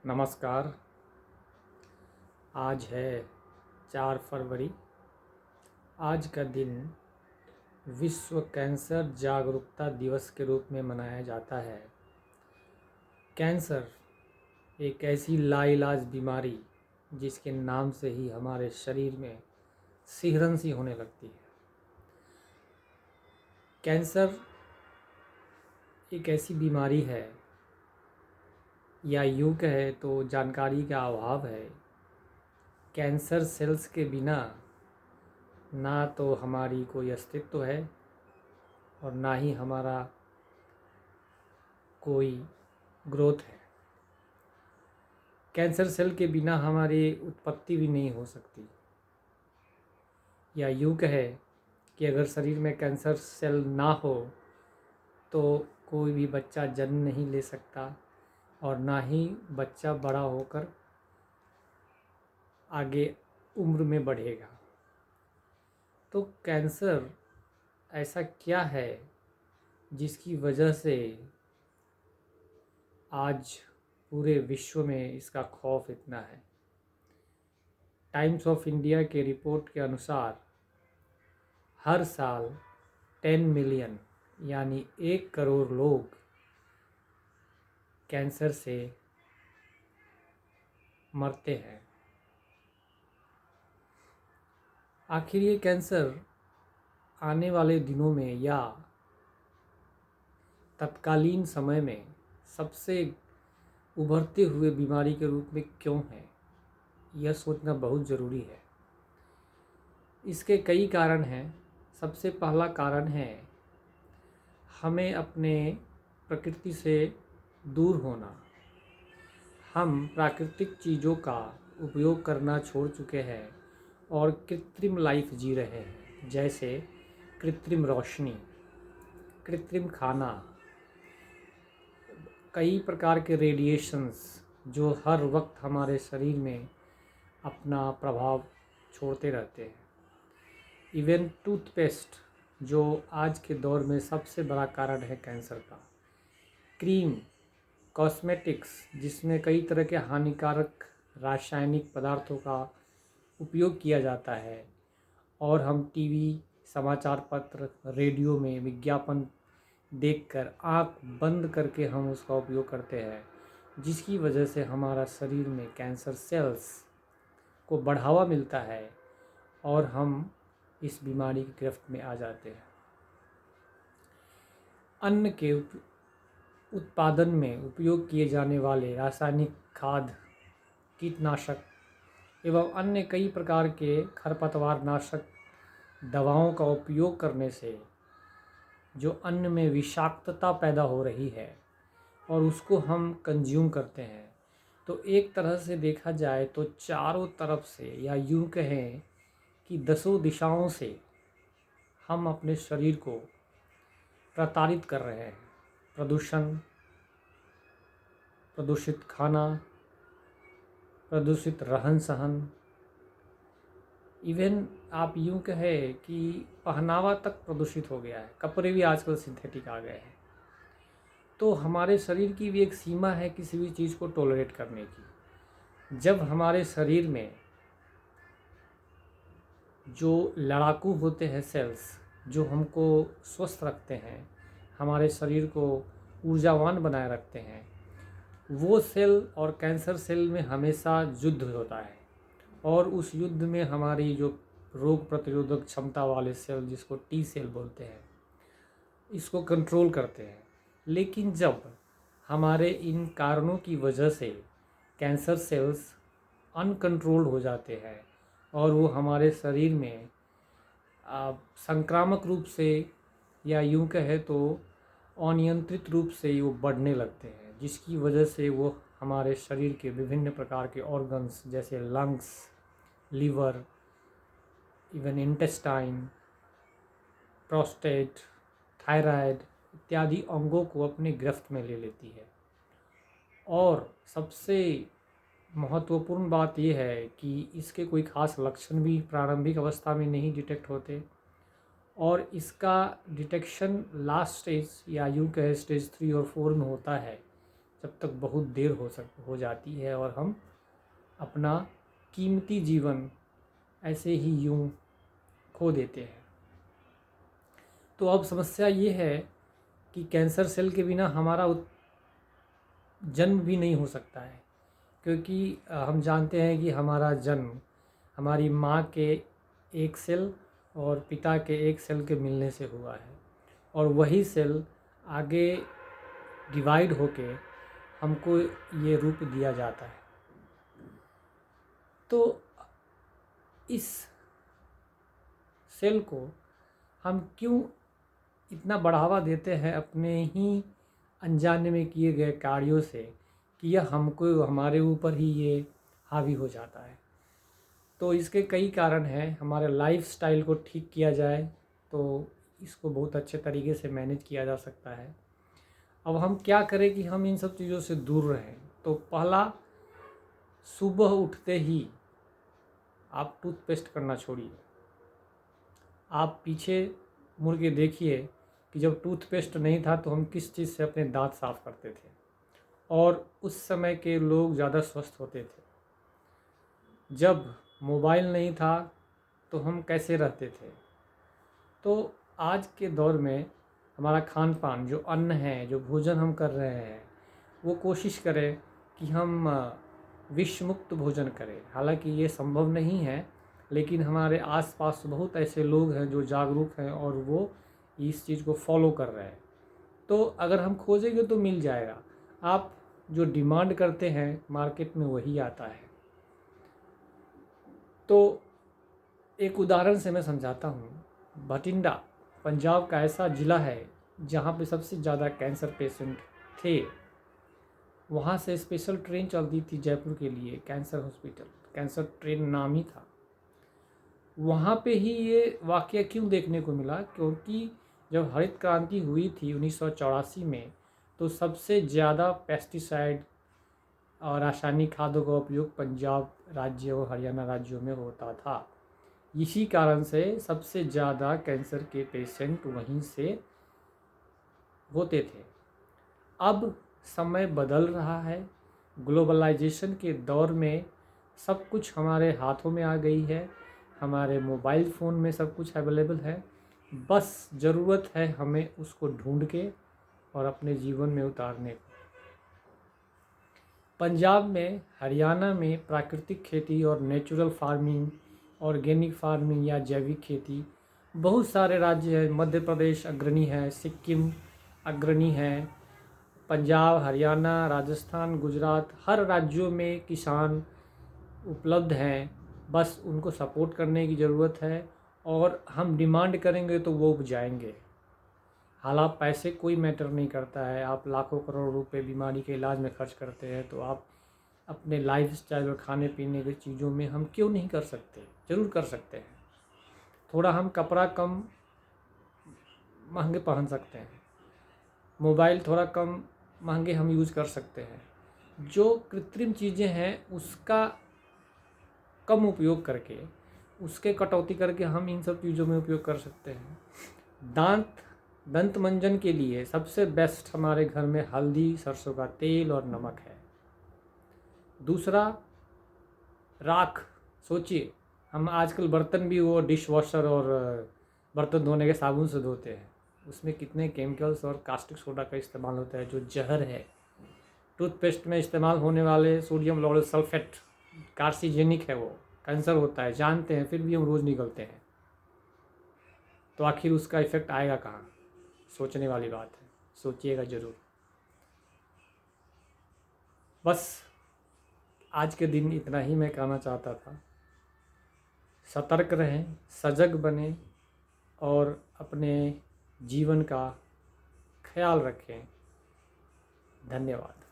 नमस्कार। आज है 4 फरवरी। आज का दिन विश्व कैंसर जागरूकता दिवस के रूप में मनाया जाता है। कैंसर एक ऐसी लाइलाज बीमारी जिसके नाम से ही हमारे शरीर में सिहरन सी होने लगती है। कैंसर एक ऐसी बीमारी है, या यूँ कहे तो जानकारी का अभाव है। कैंसर सेल्स के बिना ना तो हमारी कोई अस्तित्व है और ना ही हमारा कोई ग्रोथ है। कैंसर सेल के बिना हमारी उत्पत्ति भी नहीं हो सकती, या यूँ कहे कि अगर शरीर में कैंसर सेल ना हो तो कोई भी बच्चा जन्म नहीं ले सकता और ना ही बच्चा बड़ा होकर आगे उम्र में बढ़ेगा। तो कैंसर ऐसा क्या है जिसकी वजह से आज पूरे विश्व में इसका खौफ इतना है। टाइम्स ऑफ इंडिया के रिपोर्ट के अनुसार हर साल 10 मिलियन यानी 1 करोड़ लोग कैंसर से मरते हैं। आखिर ये कैंसर आने वाले दिनों में या तत्कालीन समय में सबसे उभरते हुए बीमारी के रूप में क्यों है, यह सोचना बहुत ज़रूरी है। इसके कई कारण हैं। सबसे पहला कारण है हमें अपने प्रकृति से दूर होना। हम प्राकृतिक चीज़ों का उपयोग करना छोड़ चुके हैं और कृत्रिम लाइफ जी रहे हैं, जैसे कृत्रिम रोशनी, कृत्रिम खाना, कई प्रकार के रेडिएशंस जो हर वक्त हमारे शरीर में अपना प्रभाव छोड़ते रहते हैं। इवन टूथपेस्ट, जो आज के दौर में सबसे बड़ा कारण है कैंसर का, क्रीम, कॉस्मेटिक्स जिसमें कई तरह के हानिकारक रासायनिक पदार्थों का उपयोग किया जाता है, और हम टीवी, समाचार पत्र, रेडियो में विज्ञापन देखकर आँख बंद करके हम उसका उपयोग करते हैं, जिसकी वजह से हमारा शरीर में कैंसर सेल्स को बढ़ावा मिलता है और हम इस बीमारी की गिरफ्त में आ जाते हैं। अन्न के उत्पादन में उपयोग किए जाने वाले रासायनिक खाद, कीटनाशक एवं अन्य कई प्रकार के खरपतवार नाशक दवाओं का उपयोग करने से जो अन्न में विषाक्तता पैदा हो रही है और उसको हम कंज्यूम करते हैं, तो एक तरह से देखा जाए तो चारों तरफ से, या यूँ कहें कि 10 दिशाओं से हम अपने शरीर को प्रताड़ित कर रहे हैं। प्रदूषण, प्रदूषित खाना, प्रदूषित रहन सहन, इवन आप यूँ कहें कि पहनावा तक प्रदूषित हो गया है। कपड़े भी आजकल सिंथेटिक आ गए हैं। तो हमारे शरीर की भी एक सीमा है किसी भी चीज़ को टॉलरेट करने की। जब हमारे शरीर में जो लड़ाकू होते हैं सेल्स, जो हमको स्वस्थ रखते हैं, हमारे शरीर को ऊर्जावान बनाए रखते हैं, वो सेल और कैंसर सेल में हमेशा युद्ध होता है, और उस युद्ध में हमारी जो रोग प्रतिरोधक क्षमता वाले सेल, जिसको टी सेल बोलते हैं, इसको कंट्रोल करते हैं। लेकिन जब हमारे इन कारणों की वजह से कैंसर सेल्स अनकंट्रोल्ड हो जाते हैं और वो हमारे शरीर में संक्रामक रूप से, या यूँ कहे तो अनियंत्रित रूप से वो बढ़ने लगते हैं, जिसकी वजह से वो हमारे शरीर के विभिन्न प्रकार के ऑर्गन्स जैसे lungs, liver, even intestine, prostate, thyroid इत्यादि अंगों को अपनी गिरफ्त में ले लेती है। और सबसे महत्वपूर्ण बात यह है कि इसके कोई ख़ास लक्षण भी प्रारंभिक अवस्था में नहीं डिटेक्ट होते, और इसका डिटेक्शन लास्ट स्टेज, या यूँ कहे स्टेज 3 और 4 में होता है, जब तक बहुत देर हो जाती है और हम अपना कीमती जीवन ऐसे ही यूं खो देते हैं। तो अब समस्या ये है कि कैंसर सेल के बिना हमारा जन्म भी नहीं हो सकता है, क्योंकि हम जानते हैं कि हमारा जन्म हमारी माँ के एक सेल और पिता के एक सेल के मिलने से हुआ है, और वही सेल आगे डिवाइड होके हमको ये रूप दिया जाता है। तो इस सेल को हम क्यों इतना बढ़ावा देते हैं अपने ही अनजाने में किए गए कार्यों से, कि यह हमको हमारे ऊपर ही ये हावी हो जाता है। तो इसके कई कारण हैं। हमारे लाइफस्टाइल को ठीक किया जाए तो इसको बहुत अच्छे तरीके से मैनेज किया जा सकता है। अब हम क्या करें कि हम इन सब चीज़ों से दूर रहें? तो पहला, सुबह उठते ही आप टूथपेस्ट करना छोड़िए। आप पीछे मुड़ के देखिए कि जब टूथपेस्ट नहीं था तो हम किस चीज़ से अपने दांत साफ़ करते थे, और उस समय के लोग ज़्यादा स्वस्थ होते थे। जब मोबाइल नहीं था तो हम कैसे रहते थे? तो आज के दौर में हमारा खान पान, जो अन्न है, जो भोजन हम कर रहे हैं, वो कोशिश करें कि हम विष मुक्त भोजन करें। हालांकि ये संभव नहीं है, लेकिन हमारे आसपास बहुत ऐसे लोग हैं जो जागरूक हैं और वो इस चीज़ को फॉलो कर रहे हैं। तो अगर हम खोजेंगे तो मिल जाएगा। आप जो डिमांड करते हैं मार्केट में वही आता है। तो एक उदाहरण से मैं समझाता हूँ। भटिंडा पंजाब का ऐसा ज़िला है जहाँ पे सबसे ज़्यादा कैंसर पेशेंट थे। वहाँ से स्पेशल ट्रेन चलती थी जयपुर के लिए, कैंसर हॉस्पिटल, कैंसर ट्रेन नाम ही था। वहाँ पे ही ये वाक़या क्यों देखने को मिला? क्योंकि जब हरित क्रांति हुई थी 1984 में, तो सबसे ज़्यादा पेस्टिसाइड और रासायनिक खादों का उपयोग पंजाब राज्य और हरियाणा राज्यों में होता था। इसी कारण से सबसे ज़्यादा कैंसर के पेशेंट वहीं से होते थे। अब समय बदल रहा है। ग्लोबलाइजेशन के दौर में सब कुछ हमारे हाथों में आ गई है। हमारे मोबाइल फ़ोन में सब कुछ अवेलेबल है। बस ज़रूरत है हमें उसको ढूंढ के और अपने जीवन में उतारने को। पंजाब में, हरियाणा में प्राकृतिक खेती और नेचुरल फार्मिंग, ऑर्गेनिक फार्मिंग या जैविक खेती, बहुत सारे राज्य हैं। मध्य प्रदेश अग्रणी है, सिक्किम अग्रणी है, पंजाब, हरियाणा, राजस्थान, गुजरात, हर राज्यों में किसान उपलब्ध हैं। बस उनको सपोर्ट करने की ज़रूरत है, और हम डिमांड करेंगे तो वो उपजाएंगे। हालांकि पैसे कोई मैटर नहीं करता है। आप लाखों करोड़ रुपए बीमारी के इलाज में खर्च करते हैं, तो आप अपने लाइफस्टाइल और खाने पीने की चीज़ों में हम क्यों नहीं कर सकते? ज़रूर कर सकते हैं। थोड़ा हम कपड़ा कम महंगे पहन सकते हैं, मोबाइल थोड़ा कम महंगे हम यूज़ कर सकते हैं। जो कृत्रिम चीज़ें हैं उसका कम उपयोग करके, उसके कटौती करके हम इन सब चीज़ों में उपयोग कर सकते हैं। दंत मंजन के लिए सबसे बेस्ट हमारे घर में हल्दी, सरसों का तेल और नमक है। दूसरा, राख। सोचिए, हम आजकल बर्तन भी वो डिश वॉशर और बर्तन धोने के साबुन से धोते हैं, उसमें कितने केमिकल्स और कास्टिक सोडा का इस्तेमाल होता है जो जहर है। टूथपेस्ट में इस्तेमाल होने वाले सोडियम लॉरेल सल्फेट कार्सिजेनिक है, वो कैंसर होता है, जानते हैं, फिर भी हम रोज़ निकलते हैं। तो आखिर उसका इफ़ेक्ट आएगा कहाँ? सोचने वाली बात है, सोचिएगा ज़रूर। बस आज के दिन इतना ही मैं कहना चाहता था। सतर्क रहें, सजग बनें और अपने जीवन का ख्याल रखें। धन्यवाद।